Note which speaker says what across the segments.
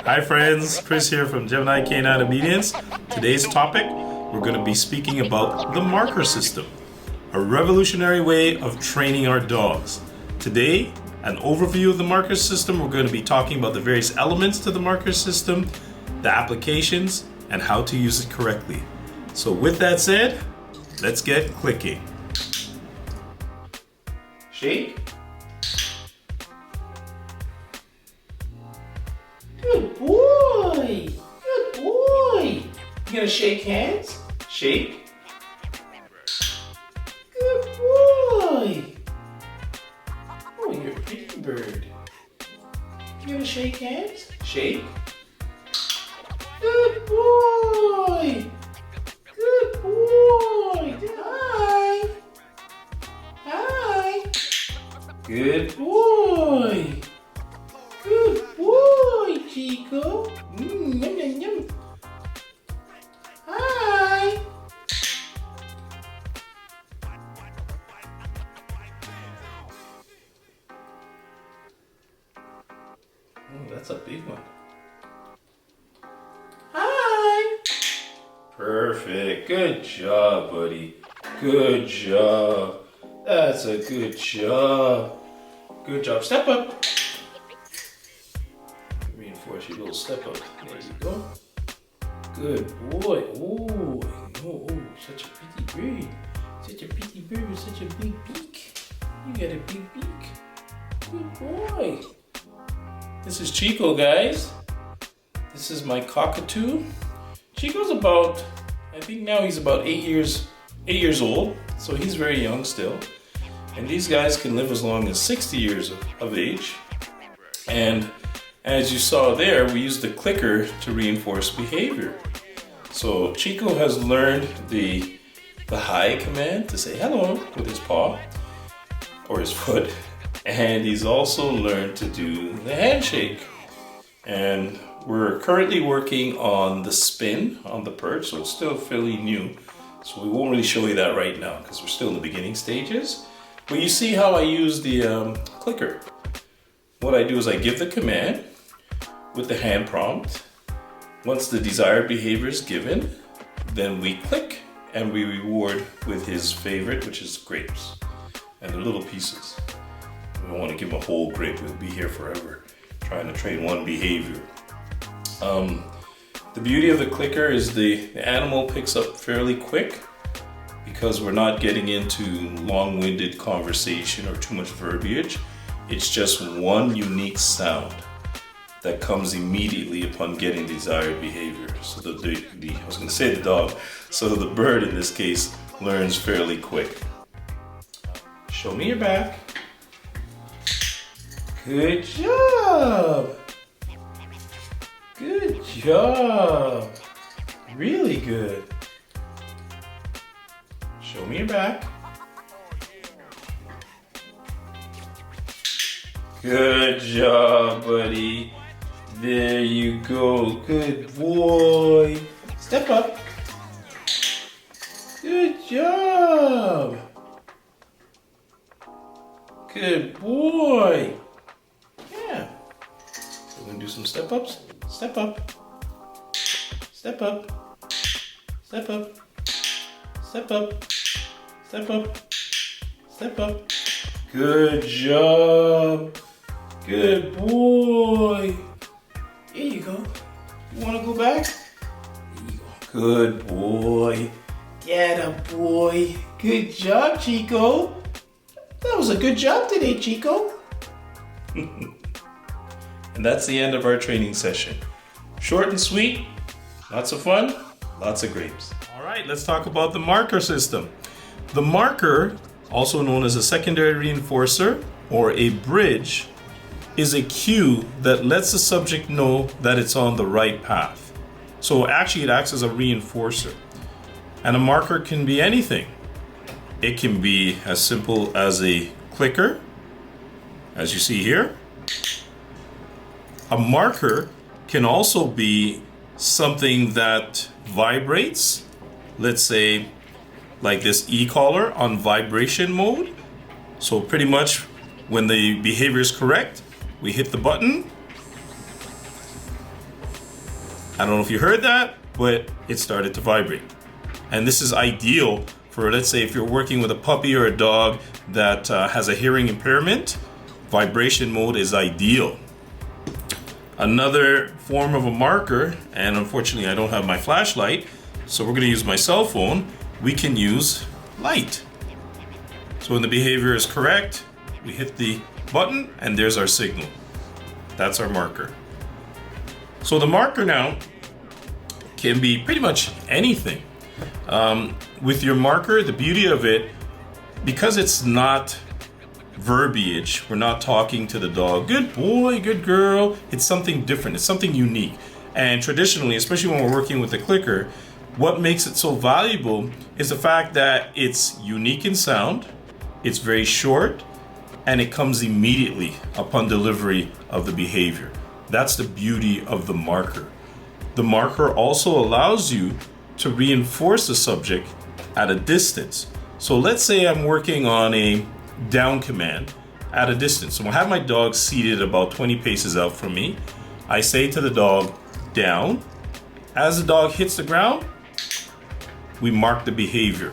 Speaker 1: Hi friends, Chris here from Gemini Canine Obedience. Today's topic, we're going to be speaking about the marker system, a revolutionary way of training our dogs. Today, an overview of the marker system. We're going to be talking about the various elements to the marker system, the applications, and how to use it correctly. So with that said, let's get clicking. Shake. Good boy! Good boy! You gonna shake hands? Shake. Good boy! Oh, you're a pretty bird. You gonna shake hands? Shake. Good boy! Good boy! Hi! Hi! Good boy! Good boy, Chico. Yum, yum, yum. Hi. Oh, that's a big one. Hi. Perfect. Good job, buddy. Good job. That's a good job. Good job. Step up. Reinforce your little step up. There you go. Good boy. Oh, oh, such a pretty bird. Such a pretty bird with such a big beak. You got a big beak. Good boy. This is Chico, guys. This is my cockatoo. Chico's about, I think now he's about 8 years old. So he's very young still. And these guys can live as long as 60 years of age. And as you saw there, we used the clicker to reinforce behavior. So Chico has learned the hi command to say hello with his paw or his foot. And he's also learned to do the handshake. And we're currently working on the spin on the perch, so it's still fairly new. So we won't really show you that right now because we're still in the beginning stages. But you see how I use the clicker. What I do is I give the command with the hand prompt. Once the desired behavior is given, then we click and we reward with his favorite, which is grapes and the little pieces. We don't want to give him a whole grape, we'll be here forever trying to train one behavior. The beauty of the clicker is the animal picks up fairly quick because we're not getting into long-winded conversation or too much verbiage. It's just one unique sound that comes immediately upon getting desired behavior. So I was going to say the dog, so the bird in this case learns fairly quick. Show me your back. Good job. Good job. Really good. Show me your back. Good job, buddy. There you go. Good boy. Step up. Good job. Good boy. Yeah. We're going to do some step ups. Step up. Step up. Step up. Step up. Step up. Step up. Good job. Good boy. Here you go. You want to go back? Here you go. Good boy. Get a boy. Good job, Chico. That was a good job today, Chico. And that's the end of our training session. Short and sweet, lots of fun, lots of grapes. All right, let's talk about the marker system. The marker, also known as a secondary reinforcer or a bridge, is a cue that lets the subject know that it's on the right path. So actually it acts as a reinforcer. And a marker can be anything. It can be as simple as a clicker, as you see here. A marker can also be something that vibrates. Let's say like this e-collar on vibration mode. So pretty much when the behavior is correct, we hit the button I don't know if you heard that, but it started to vibrate. And this is ideal for, let's say, if you're working with a puppy or a dog that has a hearing impairment, vibration mode is ideal. Another form of a marker, and unfortunately I don't have my flashlight, so we're going to use my cell phone. We can use light. So when the behavior is correct, we hit the button and there's our signal. That's our marker. So the marker now can be pretty much anything. With your marker, the beauty of it, because it's not verbiage, we're not talking to the dog, good boy, good girl, it's something different, it's something unique. And traditionally, especially when we're working with the clicker, what makes it so valuable is the fact that it's unique in sound, it's very short, and it comes immediately upon delivery of the behavior. That's the beauty of the marker. The marker also allows you to reinforce the subject at a distance. So let's say I'm working on a down command at a distance. So I have my dog seated about 20 paces out from me. I say to the dog, down. As the dog hits the ground, we mark the behavior.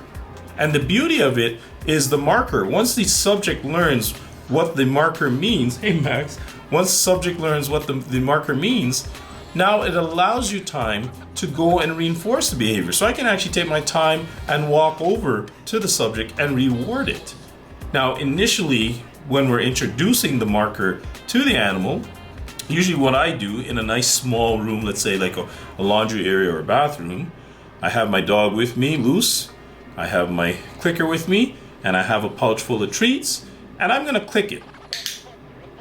Speaker 1: And the beauty of it is the marker. Once the subject learns what the marker means, hey Max, once the subject learns what the marker means, now it allows you time to go and reinforce the behavior. So I can actually take my time and walk over to the subject and reward it. Now, initially, when we're introducing the marker to the animal, usually what I do in a nice small room, let's say like a laundry area or a bathroom, I have my dog with me, loose, I have my clicker with me, and I have a pouch full of treats, and I'm gonna click it.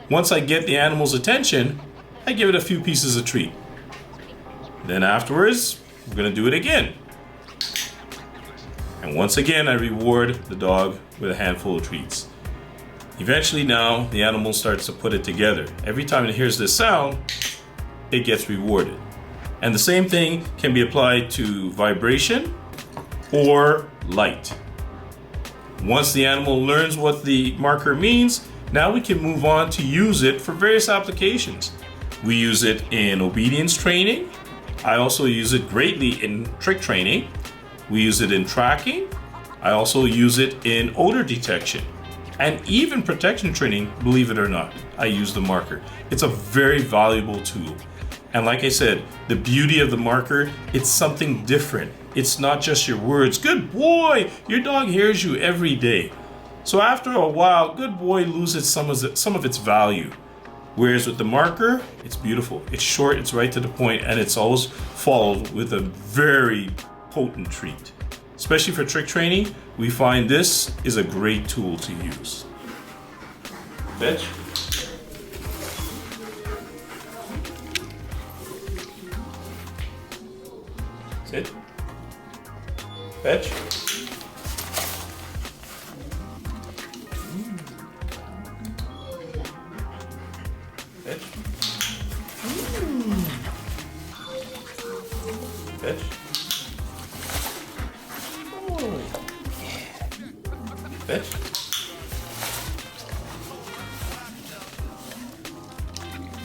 Speaker 1: Once I get the animal's attention, I give it a few pieces of treat. Then afterwards, we're gonna do it again. And once again, I reward the dog with a handful of treats. Eventually now, the animal starts to put it together. Every time it hears this sound, it gets rewarded. And the same thing can be applied to vibration or light. Once the animal learns what the marker means, now we can move on to use it for various applications. We use it in obedience training. I also use it greatly in trick training. We use it in tracking. I also use it in odor detection. And even protection training, believe it or not, I use the marker. It's a very valuable tool. And like I said, the beauty of the marker, it's something different. It's not just your words, good boy, your dog hears you every day. So after a while, good boy loses some of its value. Whereas with the marker, it's beautiful. It's short, it's right to the point, and it's always followed with a very potent treat. Especially for trick training, we find this is a great tool to use. Fetch. Sit. Fetch. Fetch. Fetch. Fetch.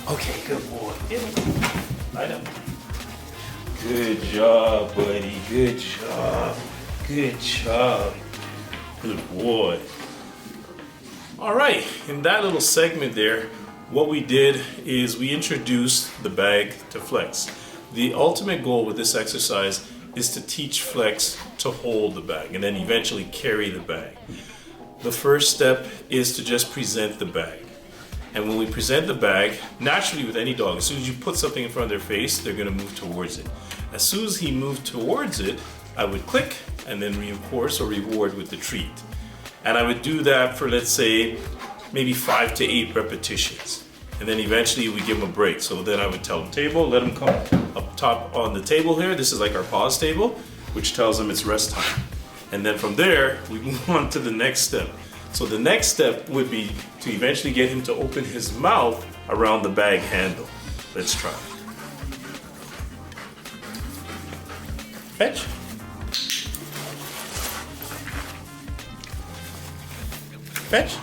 Speaker 1: Okay, good boy. Get him. Lie down. Good job, buddy. Good job. Good job. Good boy. All right, in that little segment there, what we did is we introduced the bag to Flex. The ultimate goal with this exercise is to teach Flex to hold the bag and then eventually carry the bag. The first step is to just present the bag. And when we present the bag, naturally with any dog, as soon as you put something in front of their face, they're gonna move towards it. As soon as he moved towards it, I would click and then reinforce or reward with the treat. And I would do that for, let's say, maybe 5 to 8 repetitions. And then eventually we give him a break. So then I would tell him table, let him come up top on the table here. This is like our pause table, which tells him it's rest time. And then from there, we move on to the next step. So the next step would be to eventually get him to open his mouth around the bag handle. Let's try. Fetch. Fetch.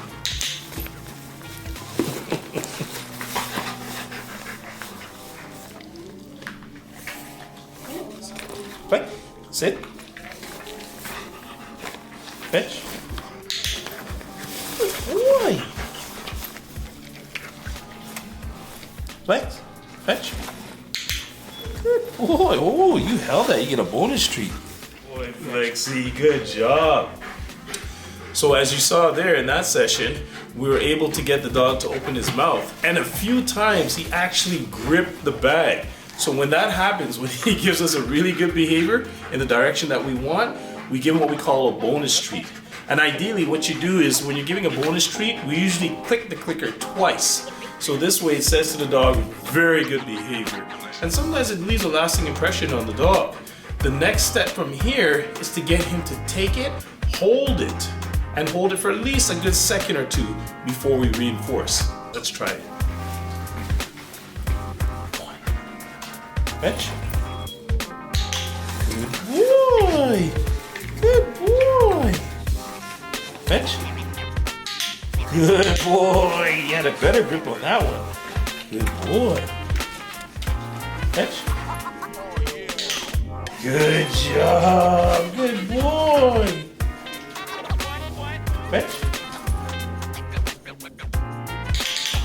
Speaker 1: Play. Sit. Fetch. Good boy. Flex. Fetch. Good boy. Oh, you held that. You get a bonus treat. Boy, Flexi, good job. So as you saw there in that session, we were able to get the dog to open his mouth. And a few times he actually gripped the bag. So when that happens, when he gives us a really good behavior in the direction that we want, we give him what we call a bonus treat. And ideally what you do is when you're giving a bonus treat, we usually click the clicker twice. So this way it says to the dog, very good behavior. And sometimes it leaves a lasting impression on the dog. The next step from here is to get him to take it, hold it, and hold it for at least a good second or two before we reinforce. Let's try it. Fetch. Good boy. Good boy. Fetch. Good boy. You had a better grip on that one. Good boy. Fetch. Good job. Good boy. Fetch.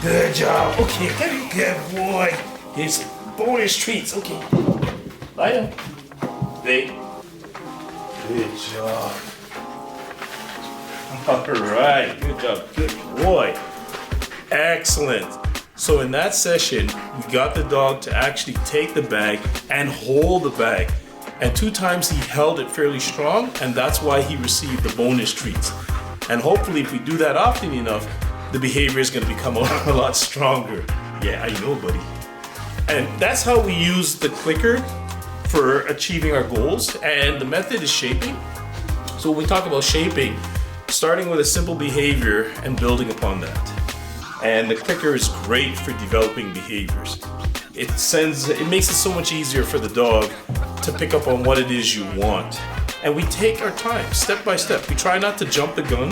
Speaker 1: Good job. Okay, good boy. Here's some bonus treats. Okay. Lie down. Hey. Good job. All right. Good job. Good boy. Excellent. So in that session, we got the dog to actually take the bag and hold the bag. And 2 times he held it fairly strong, and that's why he received the bonus treats. And hopefully if we do that often enough, the behavior is going to become a lot stronger. Yeah, I know, buddy. And that's how we use the clicker for achieving our goals. And the method is shaping. So when we talk about shaping, starting with a simple behavior and building upon that. And the clicker is great for developing behaviors. It makes it so much easier for the dog to pick up on what it is you want. And we take our time, step by step. We try not to jump the gun.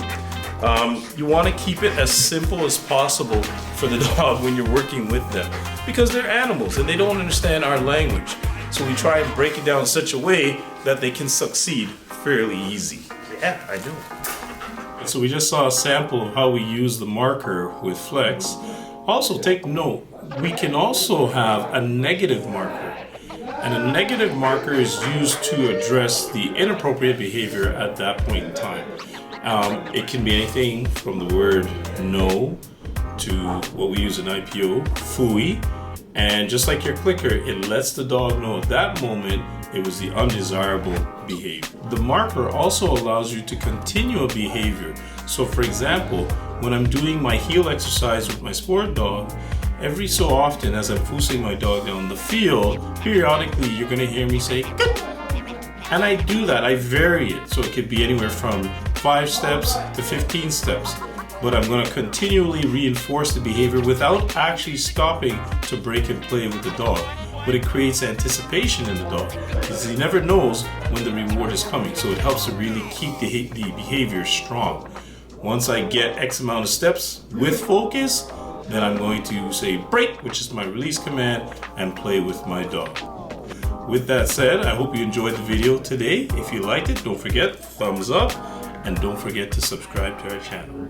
Speaker 1: You want to keep it as simple as possible for the dog when you're working with them, because they're animals and they don't understand our language. So we try and break it down in such a way that they can succeed fairly easy. Yeah, I do. So we just saw a sample of how we use the marker with Flex. Also take note, we can also have a negative marker. And a negative marker is used to address the inappropriate behavior at that point in time. It can be anything from the word no to what we use in IPO, fooey. And just like your clicker, it lets the dog know at that moment it was the undesirable behavior. The marker also allows you to continue a behavior. So for example, when I'm doing my heel exercise with my sport dog, every so often as I'm foosing my dog down the field, periodically you're gonna hear me say, good. And I do that, I vary it. So it could be anywhere from 5 steps to 15 steps. But I'm gonna continually reinforce the behavior without actually stopping to break and play with the dog. But it creates anticipation in the dog because he never knows when the reward is coming. So it helps to really keep the behavior strong. Once I get X amount of steps with focus, then I'm going to say break, which is my release command, and play with my dog. With that said, I hope you enjoyed the video today. If you liked it, don't forget thumbs up, and don't forget to subscribe to our channel.